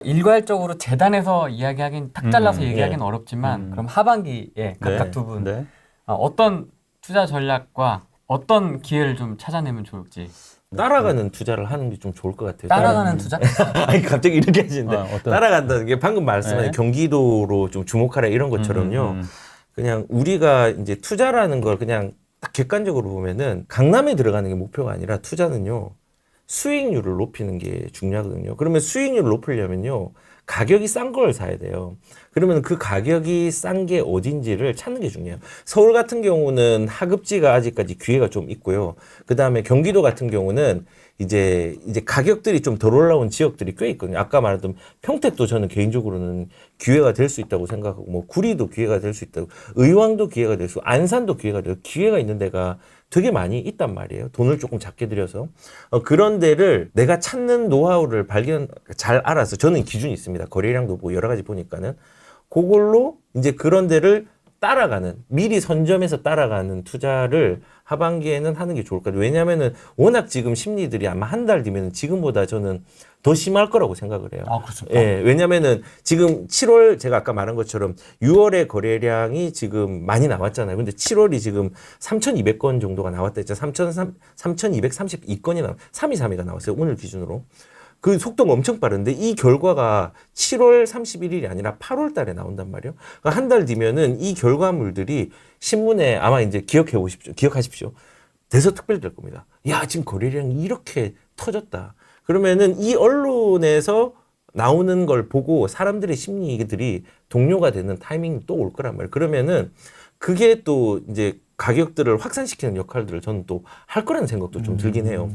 일괄적으로 재단에서 이야기하긴 탁 잘라서 얘기하기는 어렵지만 그럼 하반기에 각각 네. 두 분 네. 어떤 투자 전략과 어떤 기회를 좀 찾아내면 좋을지. 따라가는 투자를 하는 게 좀 좋을 것 같아요. 따라가는 투자? 아니 갑자기 이렇게 하시는데 어떤- 따라간다는 게 방금 말씀하신 네. 경기도로 좀 주목하라 이런 것처럼요. 그냥 우리가 이제 투자라는 걸 그냥 딱 객관적으로 보면은 강남에 들어가는 게 목표가 아니라 투자는요. 수익률을 높이는 게 중요하거든요. 그러면 수익률을 높이려면요. 가격이 싼 걸 사야 돼요. 그러면 그 가격이 싼 게 어딘지를 찾는 게 중요해요. 서울 같은 경우는 하급지가 아직까지 기회가 좀 있고요. 그 다음에 경기도 같은 경우는 이제 가격들이 좀 덜 올라온 지역들이 꽤 있거든요. 아까 말했던 평택도 저는 개인적으로는 기회가 될 수 있다고 생각하고, 뭐 구리도 기회가 될 수 있다고, 의왕도 기회가 될 수 있고, 안산도 기회가 되고, 기회가 있는 데가 되게 많이 있단 말이에요. 돈을 조금 작게 들여서. 그런 데를 내가 찾는 노하우를 잘 알아서, 저는 기준이 있습니다. 거래량도 보고 여러 가지 보니까는. 그걸로 이제 그런 데를 따라가는, 미리 선점해서 따라가는 투자를 하반기에는 하는 게 좋을 것 같아요. 왜냐면은 워낙 지금 심리들이 아마 한 달 뒤면 지금보다 저는 더 심할 거라고 생각을 해요. 아, 그렇습니까? 예, 왜냐면은 지금 7월 제가 아까 말한 것처럼 6월의 거래량이 지금 많이 나왔잖아요. 근데 7월이 지금 3,200건 정도가 나왔다 했죠. 3,232건이 323위가 나왔어요. 오늘 기준으로. 그 속도가 엄청 빠른데 이 결과가 7월 31일이 아니라 8월 달에 나온단 말이에요. 그러니까 한 달 뒤면은 이 결과물들이 신문에 아마 이제 기억하십시오. 대서특별될 겁니다. 야, 지금 거래량이 이렇게 터졌다. 그러면은 이 언론에서 나오는 걸 보고 사람들의 심리들이 동료가 되는 타이밍이 또 올 거란 말이에요. 그러면은 그게 또 이제 가격들을 확산시키는 역할들을 저는 또 할 거라는 생각도 좀 들긴 해요.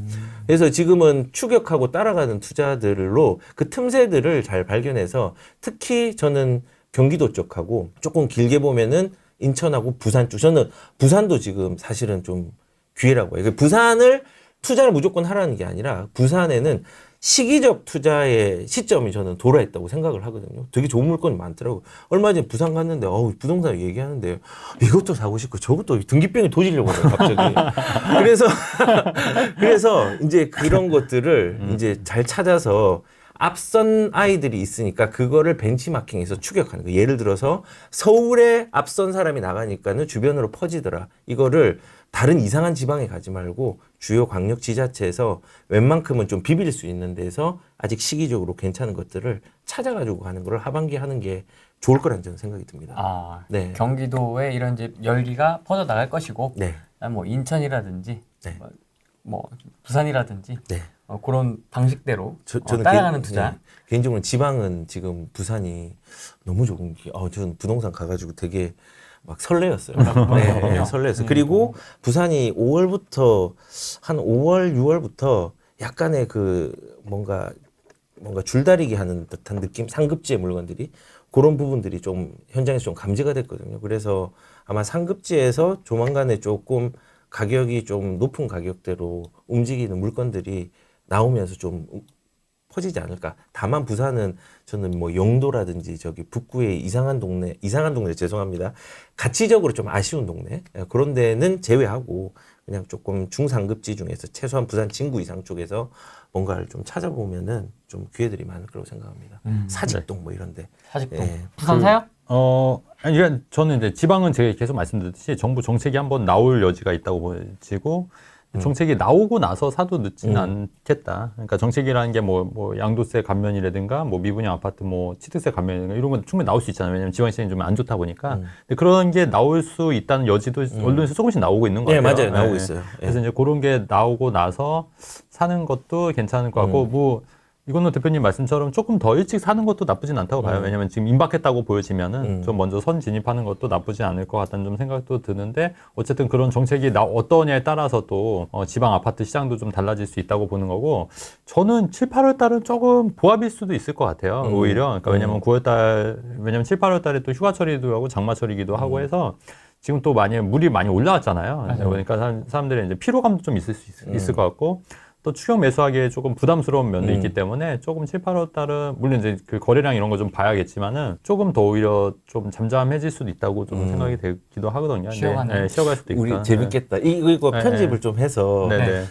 그래서 지금은 추격하고 따라가는 투자들로 그 틈새들을 잘 발견해서 특히 저는 경기도 쪽하고 조금 길게 보면은 인천하고 부산 쪽. 저는 부산도 지금 사실은 좀 기회라고 해요. 부산을 투자를 무조건 하라는 게 아니라 부산에는 시기적 투자의 시점이 저는 돌아있다고 생각을 하거든요. 되게 좋은 물건이 많더라고요. 얼마 전에 부산 갔는데 부동산 얘기하는데 이것도 사고 싶고 저것도 등기병이 도지려고 해요, 갑자기. 그래서 이제 그런 것들을 이제 잘 찾아서 앞선 아이들이 있으니까 그거를 벤치마킹해서 추격하는 거예요. 예를 들어서 서울에 앞선 사람이 나가니까는 주변으로 퍼지더라. 이거를 다른 이상한 지방에 가지 말고 주요 광역 지자체에서 웬만큼은 좀 비빌 수 있는 데서 아직 시기적으로 괜찮은 것들을 찾아가지고 가는 걸 하반기에 하는 게 좋을 거라는 저는 생각이 듭니다. 네. 경기도에 이런 이제 열기가 퍼져 나갈 것이고, 네. 뭐 인천이라든지, 네. 뭐 부산이라든지 네. 그런 방식대로 저는 따라가는 투자. 네. 개인적으로 지방은 지금 부산이 너무 좋은 게, 저는 부동산 가가지고 되게 막 설레었어요. 네, 설레었어요. 그리고 부산이 5월부터 한 5월, 6월부터 약간의 그 뭔가 줄다리기 하는 듯한 느낌, 상급지의 물건들이 그런 부분들이 좀 현장에서 좀 감지가 됐거든요. 그래서 아마 상급지에서 조만간에 조금 가격이 좀 높은 가격대로 움직이는 물건들이 나오면서 좀 퍼지지 않을까. 다만 부산은 저는 뭐 영도라든지 저기 북구의 이상한 동네 죄송합니다. 가치적으로 좀 아쉬운 동네 그런 데는 제외하고 그냥 조금 중상급지 중에서 최소한 부산 진구 이상 쪽에서 뭔가를 좀 찾아보면은 좀 기회들이 많을 거라고 생각합니다. 사직동 뭐 이런데. 사직동. 예. 부산 사요? 아니, 저는 이제 지방은 제가 계속 말씀드렸듯이 정부 정책이 한번 나올 여지가 있다고 보여지고 정책이 나오고 나서 사도 늦지는 않겠다. 그러니까 정책이라는 게 뭐 양도세 감면이라든가 뭐 미분양 아파트 뭐 취득세 감면이라든가 이런 건 충분히 나올 수 있잖아요. 왜냐면 지방 시장이 좀 안 좋다 보니까. 근데 그런 게 나올 수 있다는 여지도 언론에서 조금씩 나오고 있는 것 네, 같아요. 맞아요. 나오고 있어요. 그래서 이제 그런 게 나오고 나서 사는 것도 괜찮을 것 같고 뭐 이건호 대표님 말씀처럼 조금 더 일찍 사는 것도 나쁘진 않다고 봐요. 왜냐면 지금 임박했다고 보여지면은 좀 먼저 선 진입하는 것도 나쁘지 않을 것 같다는 좀 생각도 드는데 어쨌든 그런 정책이 어떠냐에 따라서 또 지방 아파트 시장도 좀 달라질 수 있다고 보는 거고 저는 7, 8월 달은 조금 보합일 수도 있을 것 같아요. 오히려. 그러니까 왜냐면 9월 달, 왜냐면 7, 8월 달에 또 휴가철이기도 하고 장마철이기도 하고 해서 지금 또 물이 많이 올라왔잖아요. 그러니까 사람들이 이제 피로감도 좀 있을 수 있을 것 같고 또 추격 매수하기에 조금 부담스러운 면도 있기 때문에 조금 7, 8월 달은 물론 이제 그 거래량 이런 거 좀 봐야겠지만은 조금 더 오히려 좀 잠잠해질 수도 있다고 좀 생각이 되기도 하거든요. 쉬어가네요. 네, 쉬어갈 수도 있다. 우리 재밌겠다. 이거 네. 편집을 좀 해서 네네.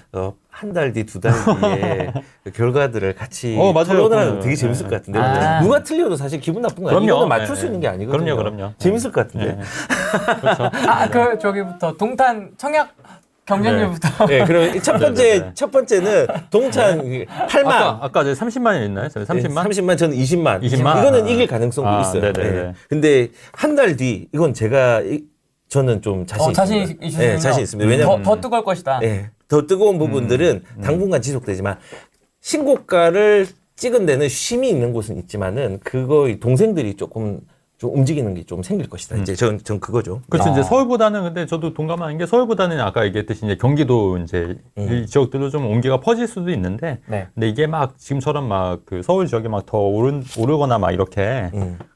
한 달 뒤, 두 달 뒤에 그 결과들을 같이 맞아요. 토론을 하면 그럼요. 되게 재밌을 것 같은데 아. 누가 틀려도 사실 기분 나쁜 거 아니에요. 그럼요. 이거는 맞출 네. 수 있는 게 아니거든요. 그럼요. 재밌을 것 같은데. 네. 그렇죠. 그 저기부터 동탄 청약 경쟁률부터. 네, 그럼 첫 번째는 동찬 8만. 아까 이제 30만이 있나요? 30만? 30만 저는 20만. 20만? 이거는 이길 가능성도 아, 있어요. 네네네. 네. 근데 한 달 뒤 이건 저는 좀 자신 자신 있습니다. 있으시군요. 네, 자신 있습니다. 왜냐면 더 뜨거울 것이다. 네, 더 뜨거운 부분들은 당분간 지속되지만 신고가를 찍은 데는 쉼이 있는 곳은 있지만은 그거의 동생들이 조금 좀 움직이는 게 좀 생길 것이다. 이제 전 그거죠. 그렇죠. 아. 이제 서울보다는 근데 저도 동감하는 게 서울보다는 아까 얘기했듯이 이제 경기도 이제 이 지역들로 좀 온기가 퍼질 수도 있는데 네. 근데 이게 막 지금처럼 막 그 서울 지역이 막 더 오르거나 막 이렇게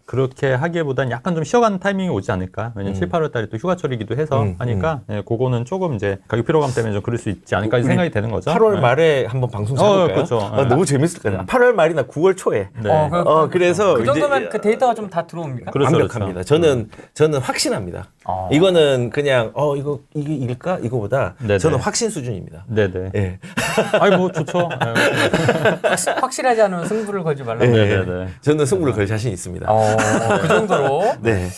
그렇게 하기보다는 약간 좀 쉬어가는 타이밍이 오지 않을까. 왜냐면 7, 8월 달에 또 휴가철이기도 해서 하니까 예, 그거는 조금 이제 가격 피로감 때문에 좀 그럴 수 있지 않을까 우리 생각이 되는 거죠. 8월 네. 말에 한번 방송 잡을까요? 그렇죠. 너무 재밌을 것 같아요. 8월 말이나 9월 초에. 네. 그래서 그 정도면 이제 그 데이터가 좀 다 들어옵니까? 그렇죠, 완벽합니다. 저는 확신합니다. 이거는 그냥 이게 일까 이거보다 네네. 저는 확신 수준입니다. 네네. 예. 아이 뭐 좋죠. 확실하지 않으면 승부를 걸지 말라고. 네네네. 저는 승부를 걸 자신 있습니다. 그 정도로. 네.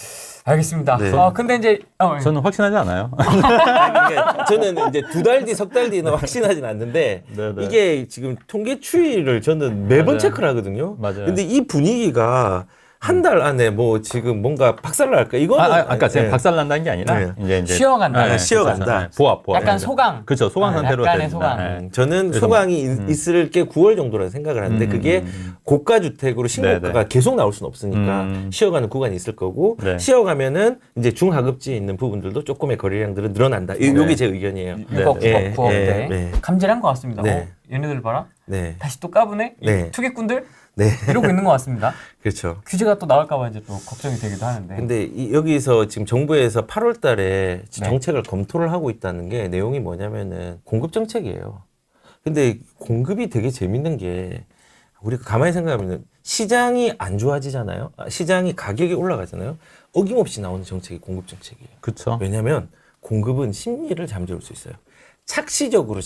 알겠습니다. 네. 근데 이제 저는 확신하지 않아요. 그러니까 저는 이제 두 달 뒤, 석 달 뒤는 확신하진 않는데 네네. 이게 지금 통계 추이를 저는 매번 맞아요. 체크를 하거든요. 맞아요. 근데 이 분위기가 한 달 안에 뭐 지금 뭔가 박살날까? 이거는 아까 제가 네. 박살난다는 게 아니라 이제 쉬어간다. 네, 쉬어간다. 그렇죠. 네, 보합. 약간 소강. 그렇죠. 소강 상태로 약간의 됩니다. 소강. 네. 저는 그래서 소강이 있을 게 9월 정도라는 생각을 하는데 그게 고가 주택으로 신고가가 네네. 계속 나올 수는 없으니까 쉬어가는 구간이 있을 거고 네. 쉬어가면은 이제 중하급지에 있는 부분들도 조금의 거래량들은 늘어난다. 요게 제 의견이에요. 네. 6억, 네. 9억, 9억 네. 대. 네. 감질한 것 같습니다. 네. 얘네들 봐라. 네. 다시 또 까부네. 이 네. 투기꾼들 네. 이러고 있는 것 같습니다. 그렇죠. 규제가 또 나올까봐 이제 또 걱정이 되기도 하는데. 근데 여기서 지금 정부에서 8월 달에 네. 정책을 검토를 하고 있다는 게 내용이 뭐냐면은 공급 정책이에요. 근데 공급이 되게 재밌는 게 우리가 가만히 생각하면 시장이 안 좋아지잖아요. 시장이 가격이 올라가잖아요. 어김없이 나오는 정책이 공급 정책이에요. 그렇죠. 왜냐하면 공급은 심리를 잠재울 수 있어요. 착시적으로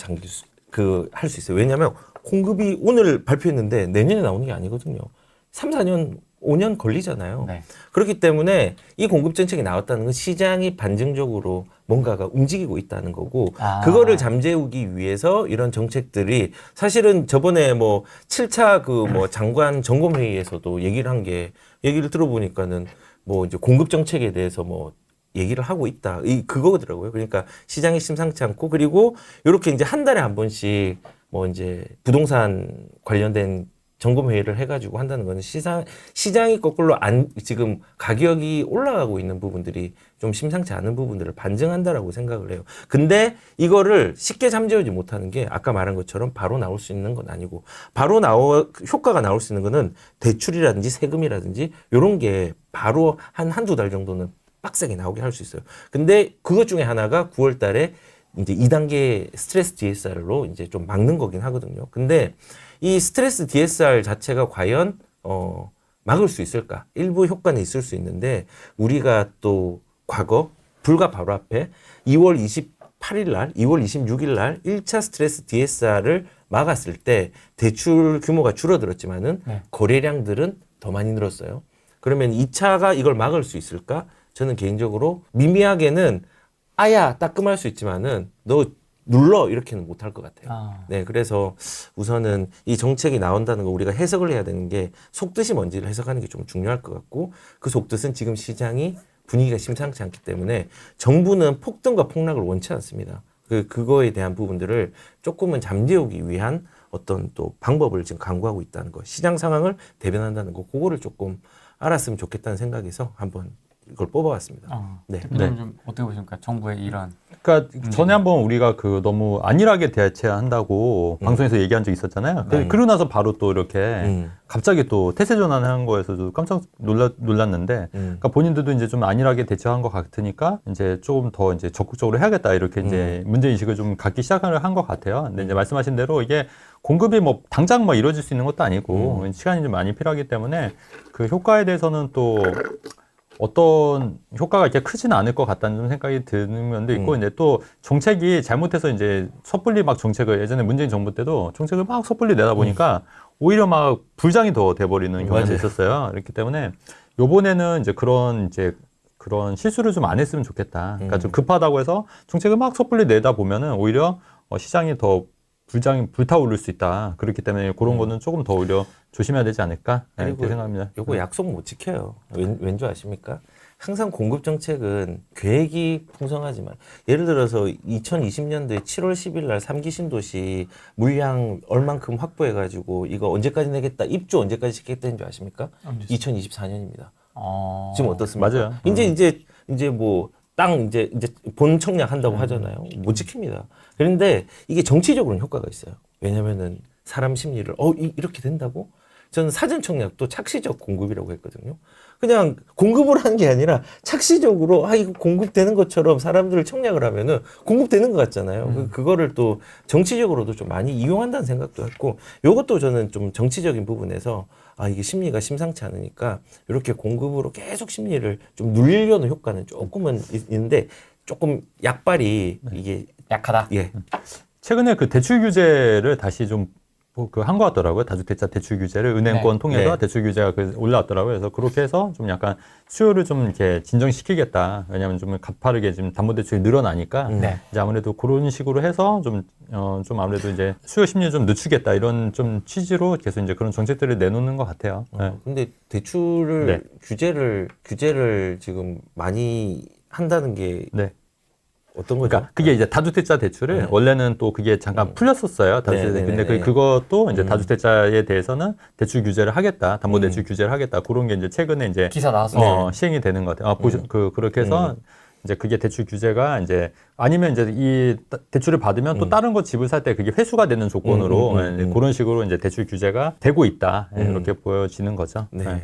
할 수 있어요. 왜냐하면 공급이 오늘 발표했는데 내년에 나오는 게 아니거든요. 3, 4년, 5년 걸리잖아요. 네. 그렇기 때문에 이 공급 정책이 나왔다는 건 시장이 반증적으로 뭔가가 움직이고 있다는 거고 그거를 잠재우기 위해서 이런 정책들이 사실은 저번에 뭐 7차 장관 점검 회의에서도 얘기를 들어보니까는 뭐 이제 공급 정책에 대해서 뭐 얘기를 하고 있다. 그거더라고요. 그러니까 시장이 심상치 않고 그리고 이렇게 이제 한 달에 한 번씩 뭐 이제 부동산 관련된 점검 회의를 해가지고 한다는 거는 시장이 거꾸로 지금 가격이 올라가고 있는 부분들이 좀 심상치 않은 부분들을 반증한다라고 생각을 해요. 근데 이거를 쉽게 잠재우지 못하는 게 아까 말한 것처럼 바로 나올 수 있는 건 아니고 효과가 나올 수 있는 거는 대출이라든지 세금이라든지 이런 게 바로 한두 달 정도는 빡세게 나오게 할 수 있어요. 근데 그것 중에 하나가 9월 달에 이제 2단계 스트레스 DSR로 이제 좀 막는 거긴 하거든요. 근데 이 스트레스 DSR 자체가 과연 막을 수 있을까? 일부 효과는 있을 수 있는데 우리가 또 과거 불과 바로 앞에 2월 28일 날, 2월 26일 날 1차 스트레스 DSR을 막았을 때 대출 규모가 줄어들었지만은 거래량들은 더 많이 늘었어요. 그러면 2차가 이걸 막을 수 있을까? 저는 개인적으로 미미하게는 따끔할 수 있지만은 너 눌러 이렇게는 못할 것 같아요. 네, 그래서 우선은 이 정책이 나온다는 거 우리가 해석을 해야 되는 게 속뜻이 뭔지를 해석하는 게 좀 중요할 것 같고 그 속뜻은 지금 시장이 분위기가 심상치 않기 때문에 정부는 폭등과 폭락을 원치 않습니다. 그거에 대한 부분들을 조금은 잠재우기 위한 어떤 또 방법을 지금 강구하고 있다는 거, 시장 상황을 대변한다는 거, 그거를 조금 알았으면 좋겠다는 생각에서 한번 걸 뽑아왔습니다. 네. 대표님 좀 어떻게 보십니까? 정부의 이런 그러니까 전에 한번 우리가 그 너무 안일하게 대체한다고 방송에서 얘기한 적이 있었잖아요. 그러고 나서 바로 또 이렇게 갑자기 또 태세 전환한 거에서도 깜짝 놀랐는데, 그러니까 본인들도 이제 좀 안일하게 대처한 것 같으니까 이제 조금 더 이제 적극적으로 해야겠다 이렇게 이제 문제 인식을 좀 갖기 시작을 한 것 같아요. 근데 이제 말씀하신 대로 이게 공급이 뭐 당장 뭐 이루어질 수 있는 것도 아니고 시간이 좀 많이 필요하기 때문에 그 효과에 대해서는 또 어떤 효과가 이렇게 크지는 않을 것 같다는 좀 생각이 드는 면도 있고, 이제 또 정책이 잘못해서 이제 섣불리 막 정책을 예전에 문재인 정부 때도 정책을 막 섣불리 내다 보니까 오히려 막 불장이 더 돼버리는 경향도 있었어요. 그렇기 때문에 요번에는 이제 그런 실수를 좀 안 했으면 좋겠다. 그러니까 좀 급하다고 해서 정책을 막 섣불리 내다 보면은 오히려 시장이 더 불타오를 수 있다. 그렇기 때문에 그런 거는 조금 더 오히려 조심해야 되지 않을까? 이렇게 생각합니다. 요거 약속 못 지켜요. 왠지 아십니까? 항상 공급 정책은 계획이 풍성하지만, 예를 들어서 2020년도에 7월 10일 날 3기 신도시 물량 얼만큼 확보해가지고 이거 언제까지 내겠다, 입주 언제까지 시켰다는 줄 아십니까? 2024년입니다. 지금 어떻습니까? 맞아요. 이제 뭐 땅 이제 본 청약 한다고 하잖아요. 못 지킵니다. 그런데 이게 정치적으로는 효과가 있어요. 왜냐면은 사람 심리를 이렇게 된다고? 저는 사전 청약도 착시적 공급이라고 했거든요. 그냥 공급을 하는 게 아니라 착시적으로 이거 공급되는 것처럼 사람들을 청약을 하면은 공급되는 것 같잖아요. 그거를 또 정치적으로도 좀 많이 이용한다는 생각도 했고, 요것도 저는 좀 정치적인 부분에서 이게 심리가 심상치 않으니까 이렇게 공급으로 계속 심리를 좀 눌리려는 효과는 조금은 있는데, 조금 약발이 이게 약하다. 예. 최근에 그 대출 규제를 다시 좀 한 것 같더라고요. 다주택자 대출 규제를 은행권 통해서 대출 규제가 올라왔더라고요. 그래서 그렇게 해서 좀 약간 수요를 좀 이렇게 진정시키겠다. 왜냐하면 좀 가파르게 지금 담보대출이 늘어나니까 이제 아무래도 그런 식으로 해서 좀 아무래도 이제 수요 심리 좀 늦추겠다 이런 좀 취지로 계속 이제 그런 정책들을 내놓는 것 같아요. 근데 대출을 규제를 지금 많이 한다는 게 어떤 거죠? 그러니까 그게 이제 다주택자 대출을 원래는 또 그게 잠깐 풀렸었어요. 다주택자. 근데 그것도 이제 다주택자에 대해서는 대출 규제를 하겠다. 담보대출 규제를 하겠다. 그런 게 이제 최근에 이제 기사 나왔어요. 시행이 되는 것 같아요. 그렇게 해서 이제 그게 대출 규제가 이제 아니면 이제 이 대출을 받으면 또 다른 거 집을 살 때 그게 회수가 되는 조건으로 그런 식으로 이제 대출 규제가 되고 있다. 이렇게 보여지는 거죠. 네.